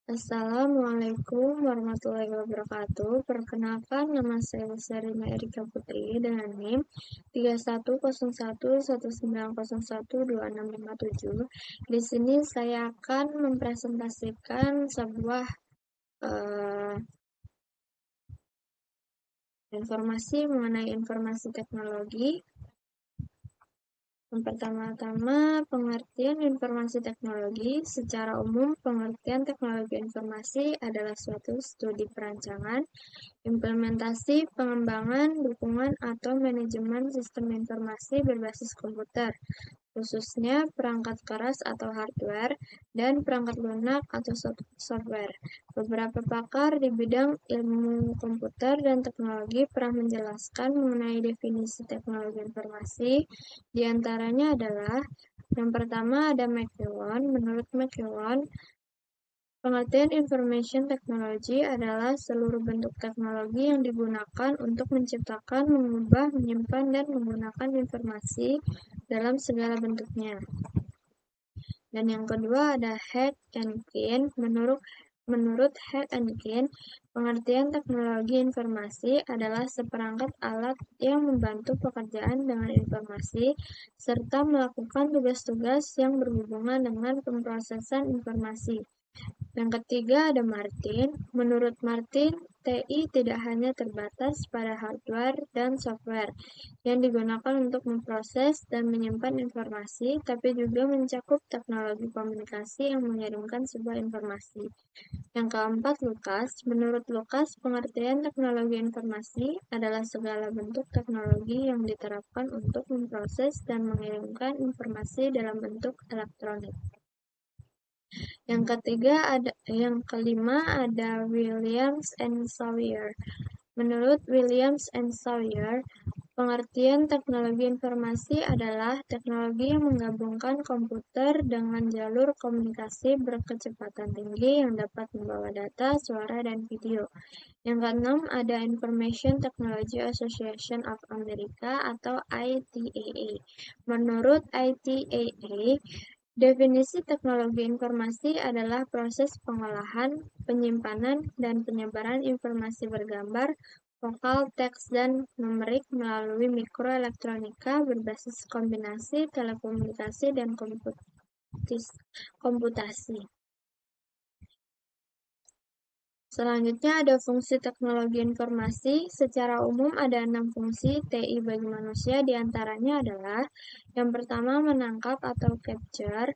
Assalamualaikum warahmatullahi wabarakatuh. Perkenalkan, nama saya Sarina Erika Putri dengan NIM 310119012657. Di sini saya akan mempresentasikan sebuah informasi mengenai informasi teknologi. Yang pertama-tama, pengertian informasi teknologi. Secara umum, pengertian teknologi informasi adalah suatu studi perancangan, implementasi, pengembangan, dukungan, atau manajemen sistem informasi berbasis komputer, khususnya perangkat keras atau hardware, dan perangkat lunak atau software. Beberapa pakar di bidang ilmu komputer dan teknologi pernah menjelaskan mengenai definisi teknologi informasi. Di antaranya adalah yang pertama ada McEwan. Menurut McEwan, pengertian information technology adalah seluruh bentuk teknologi yang digunakan untuk menciptakan, mengubah, menyimpan, dan menggunakan informasi dalam segala bentuknya. Dan yang kedua ada Head and Keen. Menurut Head and Keen, pengertian teknologi informasi adalah seperangkat alat yang membantu pekerjaan dengan informasi serta melakukan tugas-tugas yang berhubungan dengan pemrosesan informasi. Yang ketiga ada Martin. Menurut Martin, TI tidak hanya terbatas pada hardware dan software yang digunakan untuk memproses dan menyimpan informasi, tapi juga mencakup teknologi komunikasi yang mengirimkan sebuah informasi. Yang keempat, Lukas. Menurut Lukas, pengertian teknologi informasi adalah segala bentuk teknologi yang diterapkan untuk memproses dan mengirimkan informasi dalam bentuk elektronik. Yang kelima ada Williams and Sawyer. Menurut Williams and Sawyer, pengertian teknologi informasi adalah teknologi yang menggabungkan komputer dengan jalur komunikasi berkecepatan tinggi yang dapat membawa data, suara, dan video. Yang keenam ada Information Technology Association of America atau ITAA. Menurut ITAA, definisi teknologi informasi adalah proses pengolahan, penyimpanan, dan penyebaran informasi bergambar, vokal, teks, dan numerik melalui mikroelektronika berbasis kombinasi telekomunikasi dan komputasi. Selanjutnya ada fungsi teknologi informasi. Secara umum ada 6 fungsi TI bagi manusia, diantaranya adalah yang pertama menangkap atau capture.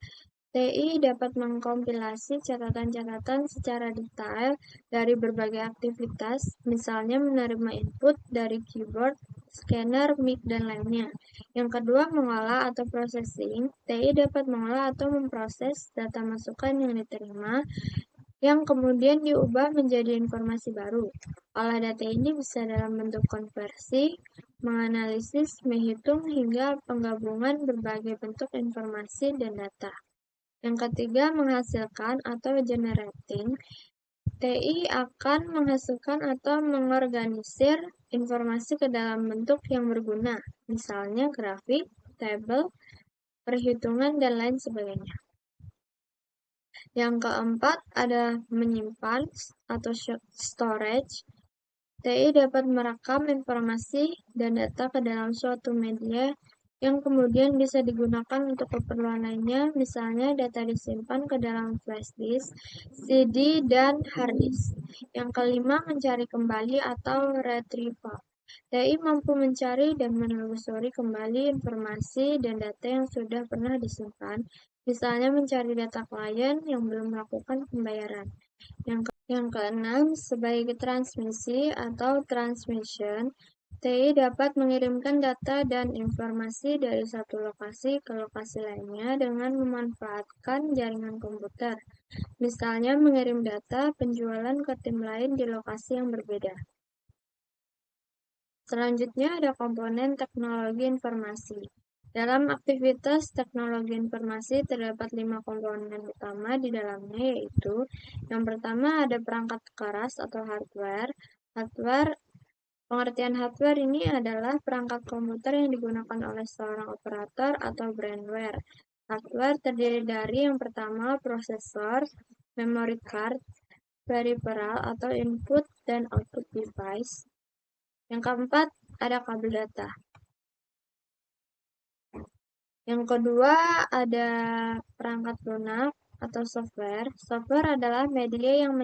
TI dapat mengkompilasi catatan-catatan secara detail dari berbagai aktivitas, misalnya menerima input dari keyboard, scanner, mic, dan lainnya. Yang kedua, mengolah atau processing. TI dapat mengolah atau memproses data masukan yang diterima, yang kemudian diubah menjadi informasi baru. Olah data ini bisa dalam bentuk konversi, menganalisis, menghitung, hingga penggabungan berbagai bentuk informasi dan data. Yang ketiga, menghasilkan atau generating. TI akan menghasilkan atau mengorganisir informasi ke dalam bentuk yang berguna, misalnya grafik, tabel, perhitungan, dan lain sebagainya. Yang keempat ada menyimpan atau storage. TI dapat merekam informasi dan data ke dalam suatu media yang kemudian bisa digunakan untuk keperluan lainnya, misalnya data disimpan ke dalam flash disk, CD, dan hard disk. Yang kelima, mencari kembali atau retrieval. TI mampu mencari dan menelusuri kembali informasi dan data yang sudah pernah disimpan, misalnya mencari data klien yang belum melakukan pembayaran. Yang keenam, sebagai transmisi atau transmission, TI dapat mengirimkan data dan informasi dari satu lokasi ke lokasi lainnya dengan memanfaatkan jaringan komputer, misalnya mengirim data penjualan ke tim lain di lokasi yang berbeda. Selanjutnya ada komponen teknologi informasi. Dalam aktivitas teknologi informasi terdapat 5 komponen utama di dalamnya, yaitu yang pertama ada perangkat keras atau hardware. Pengertian hardware ini adalah perangkat komputer yang digunakan oleh seorang operator atau brandware. Hardware terdiri dari yang pertama prosesor, memory card, peripheral atau input dan output device. Yang keempat, ada kabel data. Yang kedua, ada perangkat lunak atau software. Software adalah media yang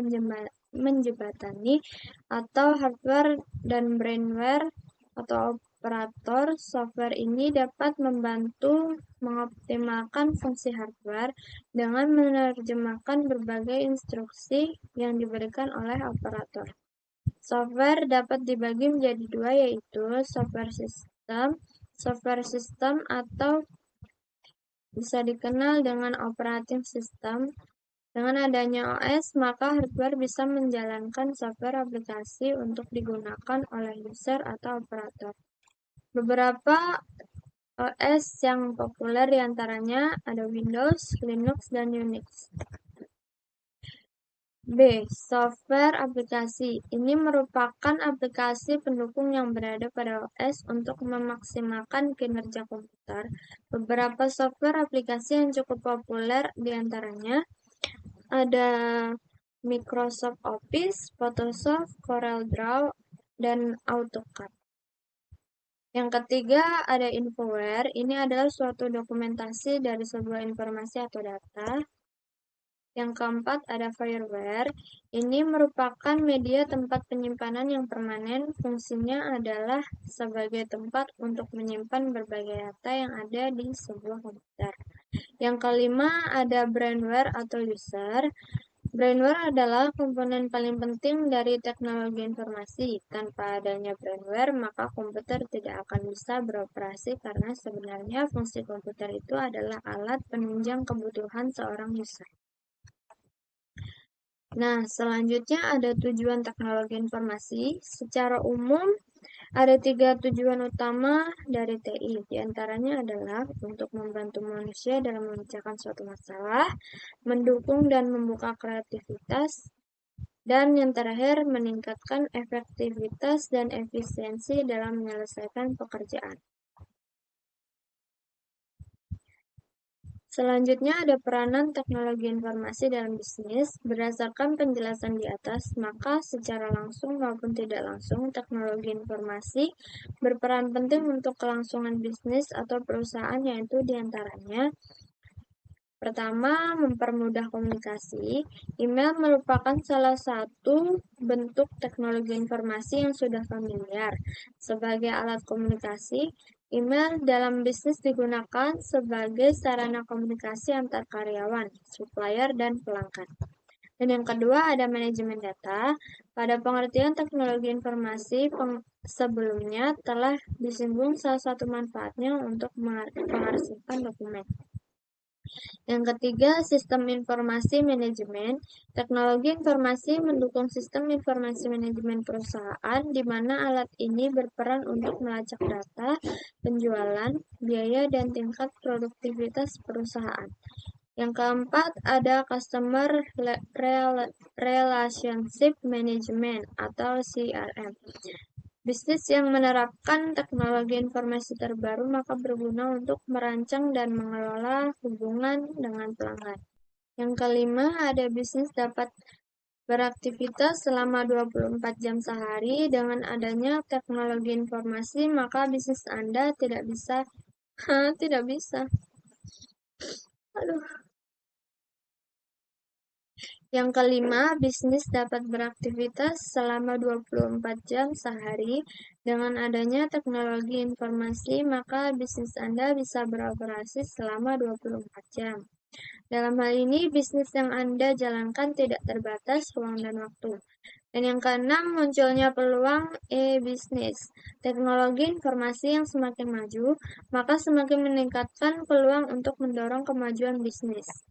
menjembatani atau hardware dan brainware atau operator. Software ini dapat membantu mengoptimalkan fungsi hardware dengan menerjemahkan berbagai instruksi yang diberikan oleh operator. Software dapat dibagi menjadi dua, yaitu software system atau bisa dikenal dengan operating system. Dengan adanya OS, maka hardware bisa menjalankan software aplikasi untuk digunakan oleh user atau operator. Beberapa OS yang populer diantaranya ada Windows, Linux, dan Unix. B. Software aplikasi. Ini merupakan aplikasi pendukung yang berada pada OS untuk memaksimalkan kinerja komputer. Beberapa software aplikasi yang cukup populer diantaranya ada Microsoft Office, Photoshop, CorelDRAW, dan AutoCAD. Yang ketiga ada Infoware. Ini adalah suatu dokumentasi dari sebuah informasi atau data. Yang keempat ada Fireware. Ini merupakan media tempat penyimpanan yang permanen. Fungsinya adalah sebagai tempat untuk menyimpan berbagai data yang ada di sebuah komputer. Yang kelima ada Brainware atau user. Brainware adalah komponen paling penting dari teknologi informasi. Tanpa adanya brainware, maka komputer tidak akan bisa beroperasi karena sebenarnya fungsi komputer itu adalah alat penunjang kebutuhan seorang user. Nah, selanjutnya ada tujuan teknologi informasi. Secara umum, ada 3 tujuan utama dari TI. Di antaranya adalah untuk membantu manusia dalam memecahkan suatu masalah, mendukung dan membuka kreativitas, dan yang terakhir, meningkatkan efektivitas dan efisiensi dalam menyelesaikan pekerjaan. Selanjutnya ada peranan teknologi informasi dalam bisnis. Berdasarkan penjelasan di atas, maka secara langsung maupun tidak langsung, teknologi informasi berperan penting untuk kelangsungan bisnis atau perusahaan, yaitu diantaranya pertama, mempermudah komunikasi. Email merupakan salah satu bentuk teknologi informasi yang sudah familiar. Sebagai alat komunikasi, email dalam bisnis digunakan sebagai sarana komunikasi antar karyawan, supplier, dan pelanggan. Dan yang kedua ada manajemen data. Pada pengertian teknologi informasi sebelumnya telah disinggung salah satu manfaatnya untuk mengarsipkan dokumen. Yang ketiga, sistem informasi manajemen. Teknologi informasi mendukung sistem informasi manajemen perusahaan, di mana alat ini berperan untuk melacak data, penjualan, biaya, dan tingkat produktivitas perusahaan. Yang keempat, ada Customer Relationship Management atau CRM. Bisnis yang menerapkan teknologi informasi terbaru maka berguna untuk merancang dan mengelola hubungan dengan pelanggan. Yang kelima, ada bisnis dapat beraktivitas selama 24 jam sehari. Dengan adanya teknologi informasi, maka bisnis Anda tidak bisa. Yang kelima, bisnis dapat beraktivitas selama 24 jam sehari. Dengan adanya teknologi informasi, maka bisnis Anda bisa beroperasi selama 24 jam. Dalam hal ini, bisnis yang Anda jalankan tidak terbatas ruang dan waktu. Dan yang keenam, munculnya peluang e-bisnis. Teknologi informasi yang semakin maju, maka semakin meningkatkan peluang untuk mendorong kemajuan bisnis.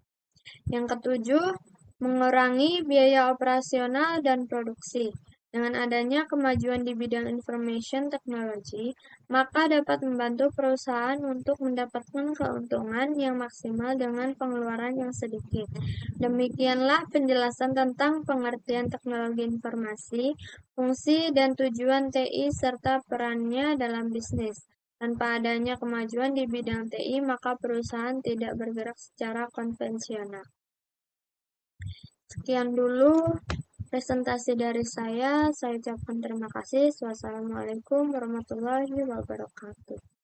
Yang ketujuh, mengurangi biaya operasional dan produksi. Dengan adanya kemajuan di bidang information technology, maka dapat membantu perusahaan untuk mendapatkan keuntungan yang maksimal dengan pengeluaran yang sedikit. Demikianlah penjelasan tentang pengertian teknologi informasi, fungsi dan tujuan TI serta perannya dalam bisnis. Tanpa adanya kemajuan di bidang TI, maka perusahaan tidak bergerak secara konvensional. Sekian dulu presentasi dari saya ucapkan terima kasih. Wassalamualaikum warahmatullahi wabarakatuh.